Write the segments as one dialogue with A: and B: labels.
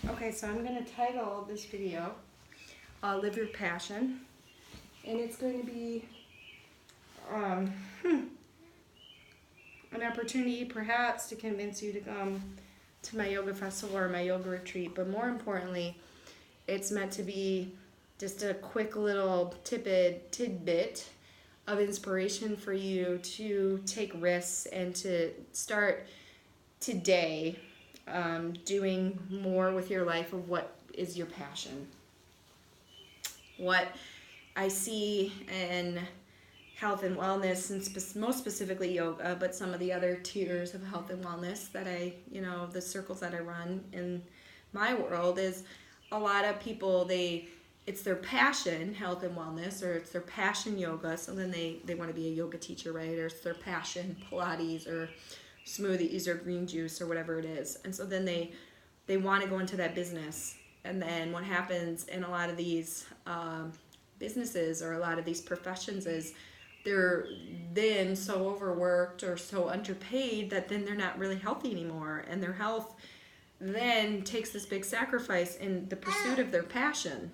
A: Okay, so I'm going to title this video Live Your Passion. And it's going to be um, an opportunity perhaps to convince you to come to my yoga festival or my yoga retreat. But more importantly, it's meant to be just a quick little tidbit of inspiration for you to take risks and to start today doing more with your life of what is your passion. What I see in health and wellness, and most specifically yoga, but some of the other tiers of health and wellness that the circles that I run in my world is a lot of people, it's their passion, health and wellness, or it's their passion yoga. So then they want to be a yoga teacher, right? Or it's their passion Pilates or smoothies or green juice or whatever it is. And so then they want to go into that business. And then what happens in a lot of these businesses or a lot of these professions is they're then so overworked or so underpaid that then they're not really healthy anymore. And their health then takes this big sacrifice in the pursuit of their passion.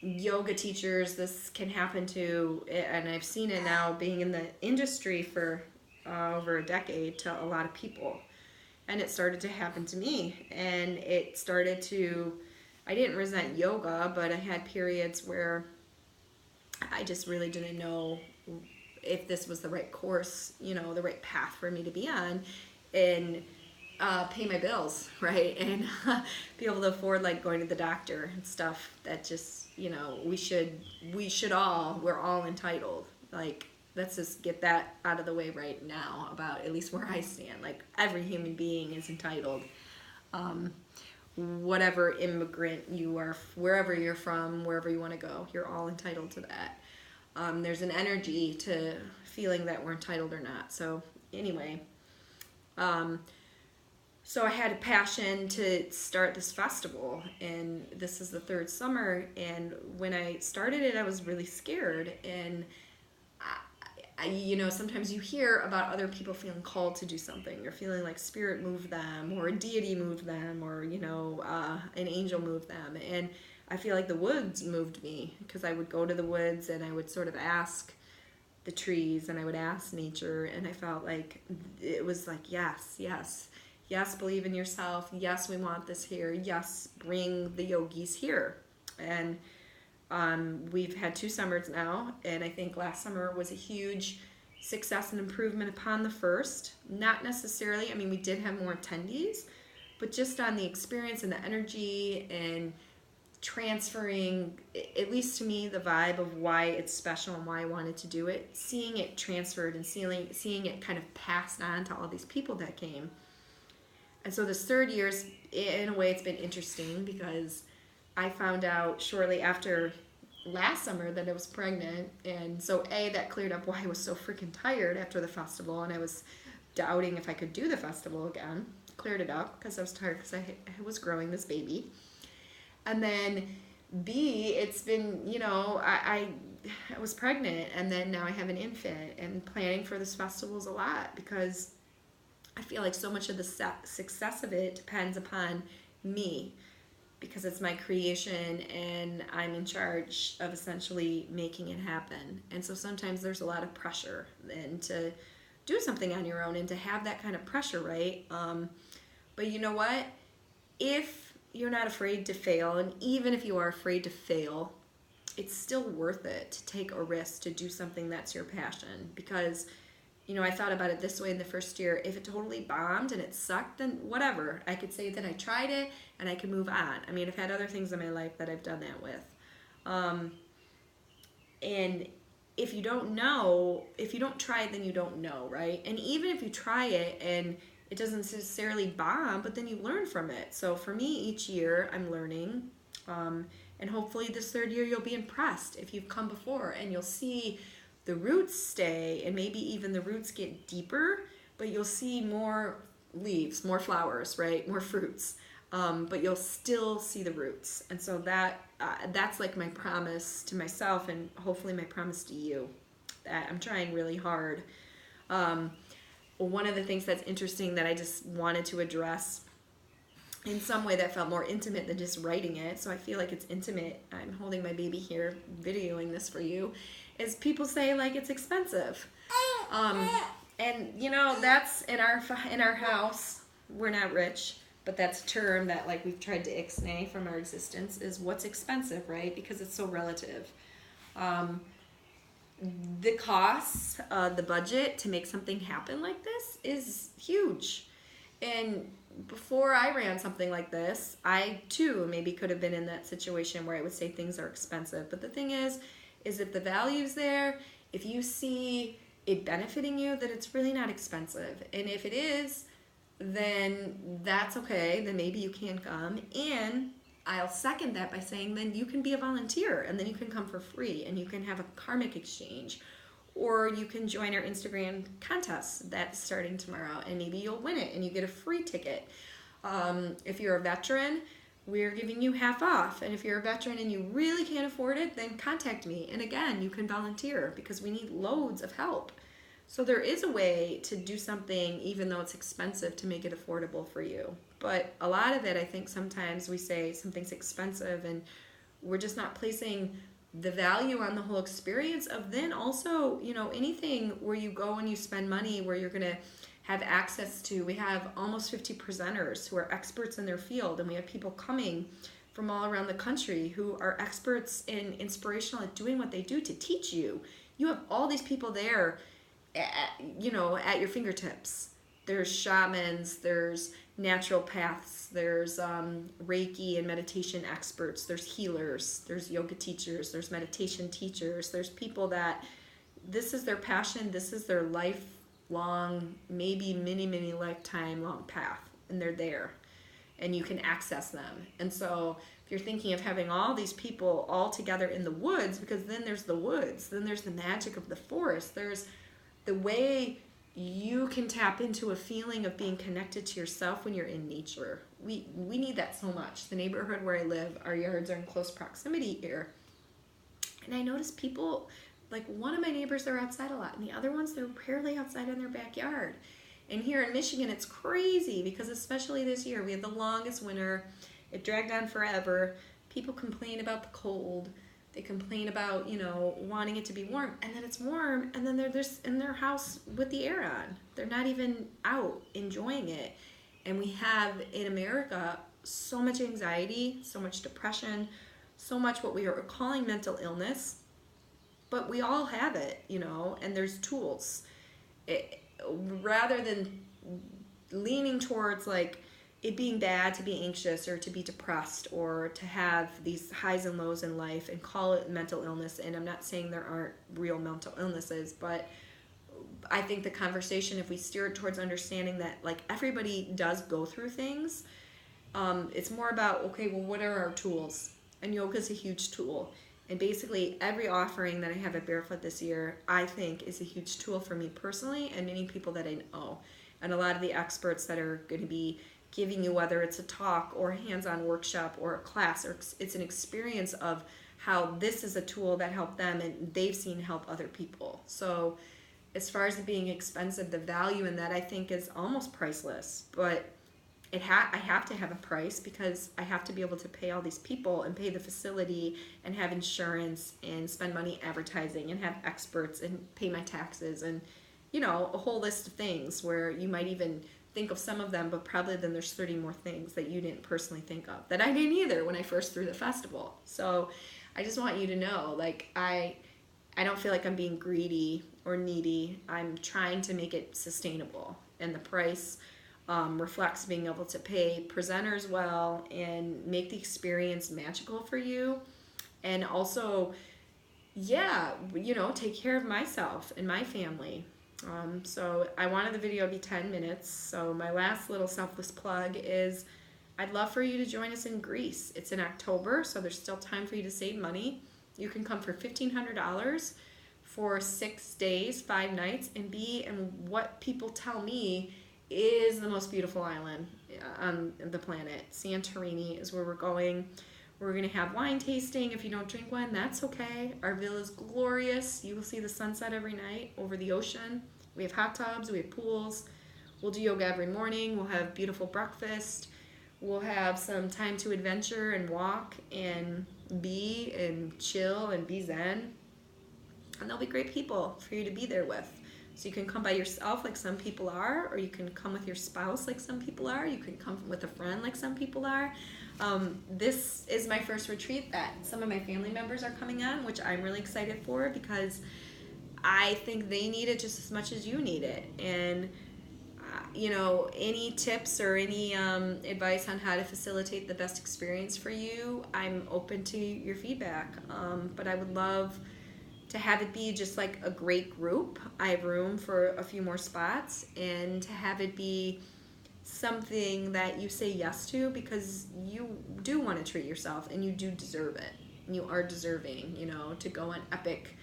A: Yoga teachers, this can happen to, and I've seen it now being in the industry for over a decade, to a lot of people. And it started to happen to me. And it started to, I didn't resent yoga, but I had periods where I just really didn't know if this was the right course, the right path for me to be on and pay my bills, right? And be able to afford like going to the doctor and stuff that just, we're all entitled. Like, let's just get that out of the way right now about at least where I stand. Like, every human being is entitled. Whatever immigrant you are, wherever you're from, wherever you want to go, you're all entitled to that. There's an energy to feeling that we're entitled or not. So anyway, so I had a passion to start this festival, and this is the third summer. And when I started it, I was really scared. And sometimes you hear about other people feeling called to do something, or feeling like spirit moved them, or a deity moved them, or an angel moved them. And I feel like the woods moved me, because I would go to the woods and I would sort of ask the trees and I would ask nature, and I felt like it was like, yes, believe in yourself. Yes, we want this here. Yes, bring the yogis here. And we've had 2 summers now, and I think last summer was a huge success and improvement upon the first. Not necessarily, we did have more attendees, but just on the experience and the energy and transferring, at least to me, the vibe of why it's special and why I wanted to do it, seeing it transferred and seeing it kind of passed on to all these people that came. And so this third year's, in a way, it's been interesting, because I found out shortly after last summer that I was pregnant. And so that cleared up why I was so freaking tired after the festival, and I was doubting if I could do the festival again. Cleared it up because I was tired, because I was growing this baby. And then B, it's been, I was pregnant, and then now I have an infant, and planning for this festival is a lot, because I feel like so much of the success of it depends upon me, because it's my creation and I'm in charge of essentially making it happen. And so sometimes there's a lot of pressure then to do something on your own and to have that kind of pressure, right? But you know what? If you're not afraid to fail, and even if you are afraid to fail, it's still worth it to take a risk to do something that's your passion. Because I thought about it this way in the first year. If it totally bombed and it sucked, then whatever. I could say that I tried it and I can move on. I've had other things in my life that I've done that with. And if you don't know, if you don't try it, then you don't know, right? And even if you try it and it doesn't necessarily bomb, but then you learn from it. So for me, each year I'm learning. And hopefully this third year you'll be impressed if you've come before, and you'll see the roots stay, and maybe even the roots get deeper, but you'll see more leaves, more flowers, right? More fruits. But you'll still see the roots. And so that's like my promise to myself, and hopefully my promise to you, that I'm trying really hard. One of the things that's interesting that I just wanted to address in some way that felt more intimate than just writing it. So I feel like it's intimate. I'm holding my baby here, videoing this for you. Is people say like it's expensive, and you know that's in our house. We're not rich, but that's a term that like we've tried to ixnay from our existence. Is what's expensive, right? Because it's so relative. The costs, the budget to make something happen like this is huge, and before I ran something like this, I too maybe could have been in that situation where I would say things are expensive. But the thing is if the value's there, if you see it benefiting you, then it's really not expensive. And if it is, then that's okay. Then maybe you can come. And I'll second that by saying then you can be a volunteer and then you can come for free and you can have a karmic exchange. Or you can join our Instagram contest that's starting tomorrow, and maybe you'll win it and you get a free ticket. If you're a veteran, we're giving you half off. And if you're a veteran and you really can't afford it, then contact me. And again, you can volunteer because we need loads of help. So there is a way to do something, even though it's expensive, to make it affordable for you. But a lot of it, I think sometimes we say something's expensive and we're just not placing the value on the whole experience of then also, you know, anything where you go and you spend money where you're going to have access to. We have almost 50 presenters who are experts in their field, and we have people coming from all around the country who are experts and inspirational at doing what they do to teach you. You have all these people there, you know, at your fingertips. There's shamans, there's naturopaths, there's Reiki and meditation experts, there's healers, there's yoga teachers, there's meditation teachers, there's people that this is their passion, this is their lifelong, maybe many lifetime long path, and they're there and you can access them. And so if you're thinking of having all these people all together in the woods, because then there's the woods, then there's the magic of the forest, there's the way you can tap into a feeling of being connected to yourself when you're in nature. We need that so much. The neighborhood where I live, our yards are in close proximity here. And I notice people, like one of my neighbors, they're outside a lot, and the other ones, they're rarely outside in their backyard. And here in Michigan, it's crazy because especially this year, we had the longest winter. It dragged on forever. People complain about the cold. They complain about, you know, wanting it to be warm, and then it's warm, and then they're just in their house with the air on. They're not even out enjoying it. And we have in America so much anxiety, so much depression, so much what we are calling mental illness, but we all have it, you know, and there's tools. Rather than leaning towards like it being bad to be anxious or to be depressed or to have these highs and lows in life and call it mental illness. And I'm not saying there aren't real mental illnesses, but I think the conversation, if we steer it towards understanding that like everybody does go through things, it's more about, okay, well, what are our tools? And yoga is a huge tool. And basically every offering that I have at Barefoot this year, I think is a huge tool for me personally and many people that I know. And a lot of the experts that are going to be giving you, whether it's a talk or a hands-on workshop or a class, or it's an experience of how this is a tool that helped them and they've seen help other people. So as far as it being expensive, the value in that I think is almost priceless, but I have to have a price because I have to be able to pay all these people and pay the facility and have insurance and spend money advertising and have experts and pay my taxes and, you know, a whole list of things where you might even think of some of them, but probably then there's 30 more things that you didn't personally think of that I didn't either when I first threw the festival. So I just want you to know, like, I don't feel like I'm being greedy or needy. I'm trying to make it sustainable, and the price reflects being able to pay presenters well and make the experience magical for you, and also, yeah, you know, take care of myself and my family. So I wanted the video to be 10 minutes. So my last little selfless plug is I'd love for you to join us in Greece. It's in October, so there's still time for you to save money. You can come for $1,500 for 6 days, 5 nights, and be in what people tell me is the most beautiful island on the planet. Santorini is where we're going. We're going to have wine tasting. If you don't drink wine, that's okay. Our villa is glorious. You will see the sunset every night over the ocean. We have hot tubs. We have pools. We'll do yoga every morning. We'll have beautiful breakfast. We'll have some time to adventure and walk and be and chill and be zen. And they'll be great people for you to be there with. So you can come by yourself like some people are, or you can come with your spouse like some people are. You can come with a friend like some people are. This is my first retreat that some of my family members are coming on, which I'm really excited for because I think they need it just as much as you need it. And any tips or any advice on how to facilitate the best experience for you, I'm open to your feedback. But I would love to have it be just like a great group. I have room for a few more spots, and to have it be something that you say yes to because you do want to treat yourself and you do deserve it. And you are deserving, to go on epic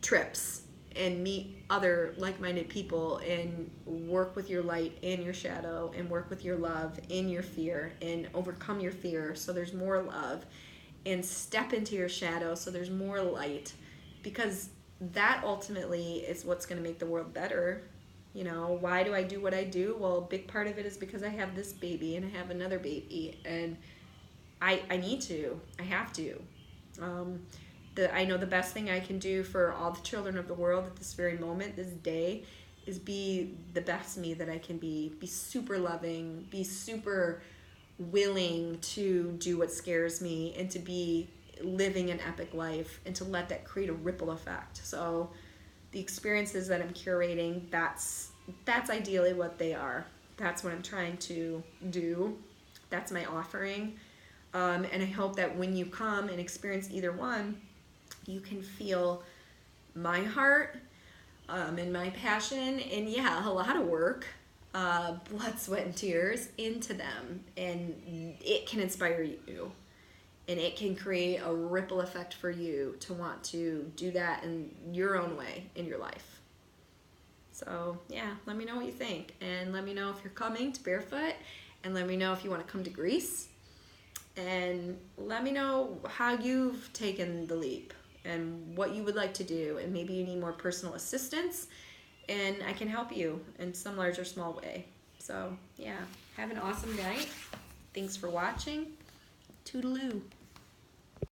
A: trips and meet other like-minded people and work with your light and your shadow and work with your love and your fear and overcome your fear so there's more love, and step into your shadow so there's more light, because that ultimately is what's going to make the world better. Why do I do what I do? Well, a big part of it is because I have this baby and I have another baby, and I have to. I know the best thing I can do for all the children of the world at this very moment, this day, is be the best me that I can be super loving, be super willing to do what scares me, and to be living an epic life, and to let that create a ripple effect. So the experiences that I'm curating, that's ideally what they are. That's what I'm trying to do. That's my offering. And I hope that when you come and experience either one, you can feel my heart and my passion, and a lot of work, blood, sweat, and tears into them, and it can inspire you, and it can create a ripple effect for you to want to do that in your own way in your life. So let me know what you think, and let me know if you're coming to Barefoot, and let me know if you want to come to Greece, and let me know how you've taken the leap and what you would like to do, and maybe you need more personal assistance, and I can help you in some large or small way. So have an awesome night. Thanks for watching. Toodaloo.